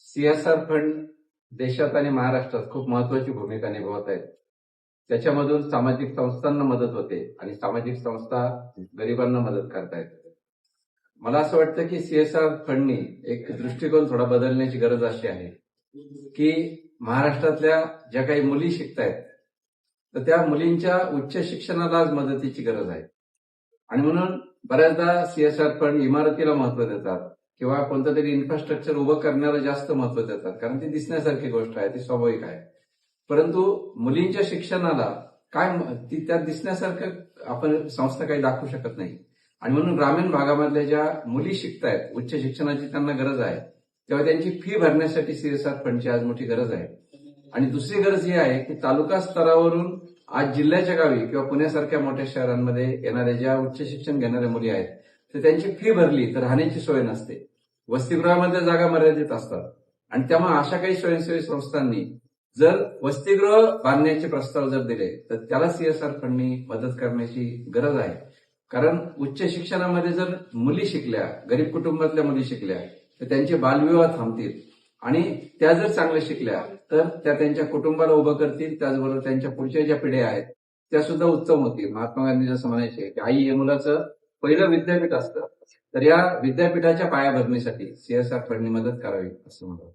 CSR fund देशात आणि महाराष्ट्रात खूप महत्वाची भूमिका निभावत आहेत. त्याच्यामधून सामाजिक संस्थांना मदत होते आणि सामाजिक संस्था गरिबांना मदत करतायत. मला असं वाटतं की सीएसआर फंडनी एक दृष्टिकोन थोडा बदलण्याची गरज अशी आहे की महाराष्ट्रातल्या ज्या काही मुली शिकतायत तर त्या मुलींच्या उच्च शिक्षणाला आज मदतीची गरज आहे. आणि म्हणून बऱ्याचदा सीएसआर फंड इमारतीला महत्व देतात किंवा कोणतं तरी इन्फ्रास्ट्रक्चर उभं करण्याला जास्त महत्व देतात, कारण ती दिसण्यासारखी गोष्ट आहे, ती स्वाभाविक आहे. परंतु मुलींच्या शिक्षणाला काय ती त्यात दिसण्यासारखं आपण संस्था काही दाखवू शकत नाही. आणि म्हणून ग्रामीण भागामधल्या ज्या मुली शिकतायत, उच्च शिक्षणाची त्यांना गरज आहे, तेव्हा त्यांची फी भरण्यासाठी सीएसआर फंडची आज मोठी गरज आहे. आणि दुसरी गरज ही आहे की तालुका स्तरावरून आज जिल्ह्याच्या गावी किंवा पुण्यासारख्या मोठ्या शहरांमध्ये येणाऱ्या ज्या उच्च शिक्षण घेणाऱ्या मुली आहेत तर त्यांची फी भरली तर राहण्याची सोय नसते. वसतिगृहामध्ये जागा मर्यादित असतात आणि त्यामुळे अशा काही स्वयंसेवी संस्थांनी जर वसतिगृह बांधण्याचे प्रस्ताव जर दिले तर त्याला सीएसआर फंडनी मदत करण्याची गरज आहे. कारण उच्च शिक्षणामध्ये जर मुली शिकल्या, गरीब कुटुंबातल्या मुली शिकल्या तर त्यांचे बालविवाह थांबतील आणि त्या जर चांगल्या शिकल्या तर त्या त्यांच्या कुटुंबाला उभं करतील, त्याचबरोबर त्यांच्या पुढच्या ज्या पिढ्या आहेत त्या सुद्धा उत्तम होतील. महात्मा गांधी जसं म्हणायचे की आई हे मुलाचं पहिलं विद्यापीठ असतं, तर या विद्यापीठाच्या पायाभरणीसाठी सीएसआर फंडनी मदत करावी असं म्हणतात.